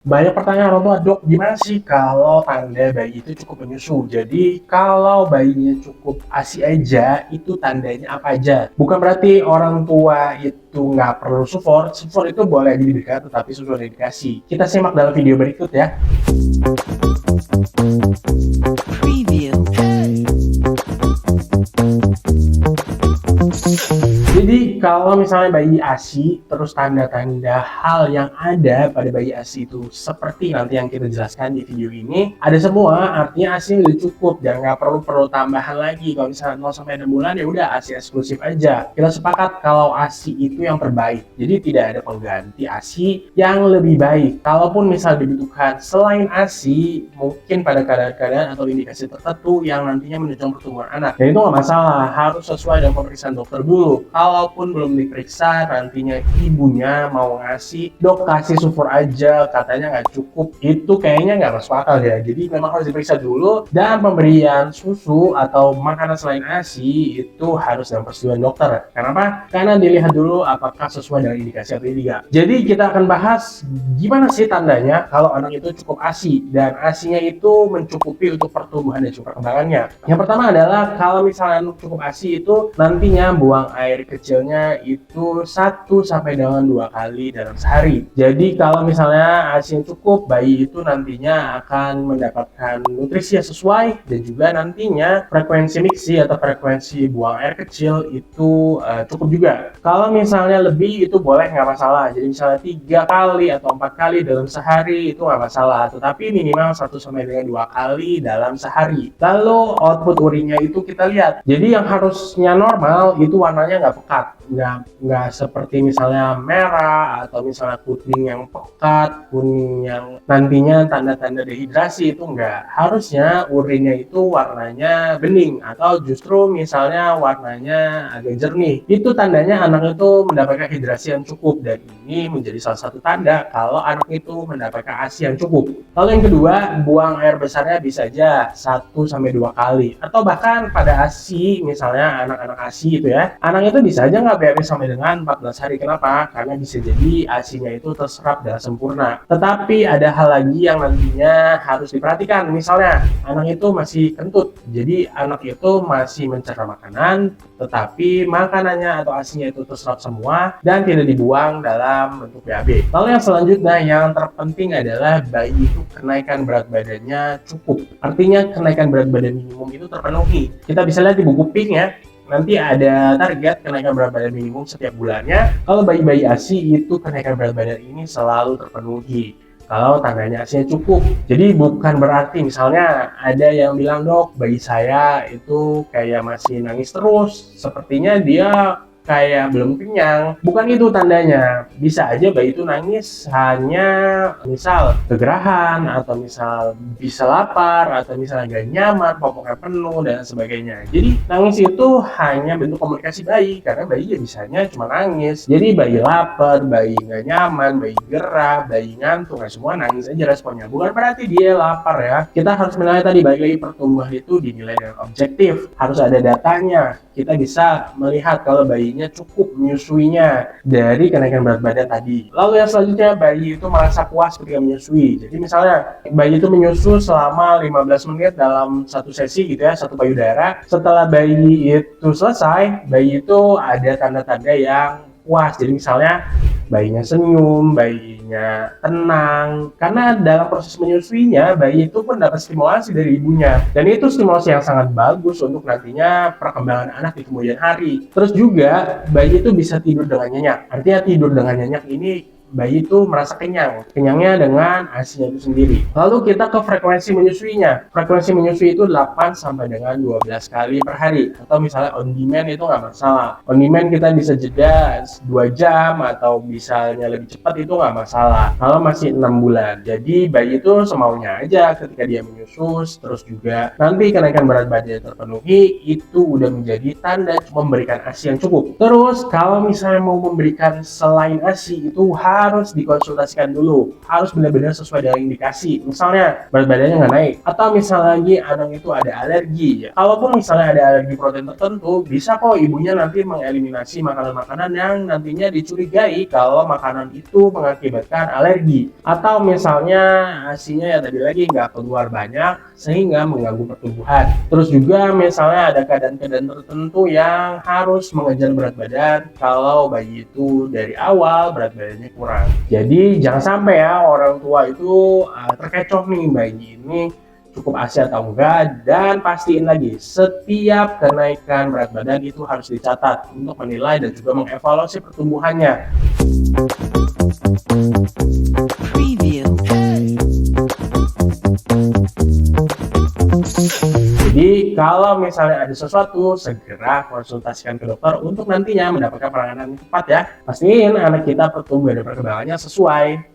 Banyak pertanyaan orang tua, dok, gimana sih kalau tanda bayi itu cukup menyusu? Jadi kalau bayinya cukup ASI aja, itu tandanya apa aja? Bukan berarti orang tua itu nggak perlu support. Support itu boleh diberikan, tetapi sesuai indikasi. Kita simak dalam video berikut ya. Preview. Jadi kalau misalnya bayi ASI, terus tanda-tanda hal yang ada pada bayi ASI itu seperti nanti yang kita jelaskan di video ini, ada semua, artinya ASI udah cukup dan nggak perlu tambahan lagi. Kalau misalnya 0 sampai 6 bulan ya udah ASI eksklusif aja. Kita sepakat kalau ASI itu yang terbaik. Jadi tidak ada pengganti ASI yang lebih baik. Kalaupun misal dibutuhkan selain ASI, mungkin pada keadaan-keadaan atau indikasi tertentu yang nantinya menunjang pertumbuhan anak. Dan itu nggak masalah, harus sesuai dengan pemeriksaan dokter dulu. Kalaupun belum diperiksa, nantinya ibunya mau ngasih, dok kasih sufur aja, katanya nggak cukup, itu kayaknya nggak masuk akal ya. Jadi memang harus diperiksa dulu, dan pemberian susu atau makanan selain ASI itu harus dengan persetujuan dokter. Kenapa? Karena dilihat dulu apakah sesuai dengan indikasi atau tidak. Jadi kita akan bahas gimana sih tandanya kalau anak itu cukup ASI, dan ASI-nya itu mencukupi untuk pertumbuhan dan juga perkembangannya. Yang pertama adalah kalau misalnya cukup ASI itu nantinya buang air kecilnya itu 1 sampai dengan 2 kali dalam sehari. Jadi kalau misalnya ASI cukup, bayi itu nantinya akan mendapatkan nutrisi yang sesuai, dan juga nantinya frekuensi miksi atau frekuensi buang air kecil itu cukup juga. Kalau misalnya lebih itu boleh, nggak masalah. Jadi misalnya 3 kali atau 4 kali dalam sehari itu nggak masalah, tetapi minimal 1 sampai dengan 2 kali dalam sehari. Lalu output urinnya itu kita lihat. Jadi yang harusnya normal itu warnanya nggak pekat, nggak seperti misalnya merah atau misalnya kuning yang pekat, kuning yang nantinya tanda-tanda dehidrasi, itu nggak. Harusnya urinnya itu warnanya bening atau justru misalnya warnanya agak jernih. Itu tandanya anak itu mendapatkan hidrasi yang cukup, dan ini menjadi salah satu tanda kalau anak itu mendapatkan ASI yang cukup. Lalu yang kedua, buang air besarnya bisa aja 1 sampai 2 kali, atau bahkan pada ASI misalnya anak-anak ASI itu ya, anak itu bisa aja nggak BAB sampai dengan 14 hari. Kenapa? Karena bisa jadi ASI-nya itu terserap dengan sempurna. Tetapi ada hal lagi yang nantinya harus diperhatikan. Misalnya anak itu masih kentut, jadi anak itu masih mencerna makanan, tetapi makanannya atau ASI-nya itu terserap semua dan tidak dibuang dalam bentuk BAB. Lalu yang selanjutnya yang terpenting adalah bayi itu kenaikan berat badannya cukup. Artinya kenaikan berat badan minimum itu terpenuhi. Kita bisa lihat di buku Pink ya. Nanti ada target kenaikan berat badan minimum setiap bulannya. Kalau bayi-bayi ASI itu kenaikan berat badan ini selalu terpenuhi kalau tandanya ASI-nya cukup. Jadi bukan berarti misalnya ada yang bilang, dok, bayi saya itu kayak masih nangis terus, sepertinya dia kayak belum kenyang. Bukan itu tandanya. Bisa aja bayi itu nangis hanya misal kegerahan, atau misal bisa lapar, atau misalnya gak nyaman, popoknya penuh, dan sebagainya. Jadi nangis itu hanya bentuk komunikasi bayi, karena bayi ya bisanya cuma nangis. Jadi bayi lapar, bayi gak nyaman, bayi gerah, bayi ngantuk, nah semua nangis aja responnya. Bukan berarti dia lapar ya. Kita harus menilai tadi, balik lagi pertumbuhan itu dinilai dengan objektif. Harus ada datanya. Kita bisa melihat kalau bayinya cukup menyusuinya dari kenaikan berat badan tadi. Lalu yang selanjutnya, bayi itu merasa puas ketika menyusui. Jadi misalnya bayi itu menyusu selama 15 menit dalam satu sesi gitu ya, satu payudara. Setelah bayi itu selesai, bayi itu ada tanda-tanda yang puas. Jadi misalnya bayinya senyum, bayinya tenang, karena dalam proses menyusuinya bayi itu pun dapat stimulasi dari ibunya, dan itu stimulasi yang sangat bagus untuk nantinya perkembangan anak di kemudian hari. Terus juga bayi itu bisa tidur dengan nyenyak. Artinya tidur dengan nyenyak ini bayi itu merasa kenyangnya dengan ASI-nya itu sendiri. Lalu kita ke frekuensi menyusuinya. Frekuensi menyusui itu 8 sampai dengan 12 kali per hari, atau misalnya on demand itu nggak masalah. On demand kita bisa jeda 2 jam atau misalnya lebih cepat, itu nggak masalah kalau masih 6 bulan. Jadi bayi itu semaunya aja ketika dia menyusu. Terus juga nanti kenaikan berat badan terpenuhi, itu udah menjadi tanda memberikan ASI yang cukup. Terus kalau misalnya mau memberikan selain ASI, itu harus dikonsultasikan dulu, harus benar-benar sesuai dengan indikasi. Misalnya berat badannya nggak naik, atau misalnya lagi anak itu ada alergi ya. Kalaupun misalnya ada alergi protein tertentu, bisa kok ibunya nanti mengeliminasi makanan-makanan yang nantinya dicurigai kalau makanan itu mengakibatkan alergi. Atau misalnya ASI-nya ya tadi lagi nggak keluar banyak sehingga mengganggu pertumbuhan. Terus juga misalnya ada keadaan-keadaan tertentu yang harus mengejar berat badan kalau bayi itu dari awal berat badannya kurang. Jadi jangan sampai ya orang tua itu terkecoh nih bayi ini cukup ASI atau enggak, dan pastiin lagi setiap kenaikan berat badan itu harus dicatat untuk menilai dan juga mengevaluasi pertumbuhannya. Preview. Jadi kalau misalnya ada sesuatu, segera konsultasikan ke dokter untuk nantinya mendapatkan penanganan yang tepat ya. Pastiin anak kita pertumbuhan dan perkembangannya sesuai.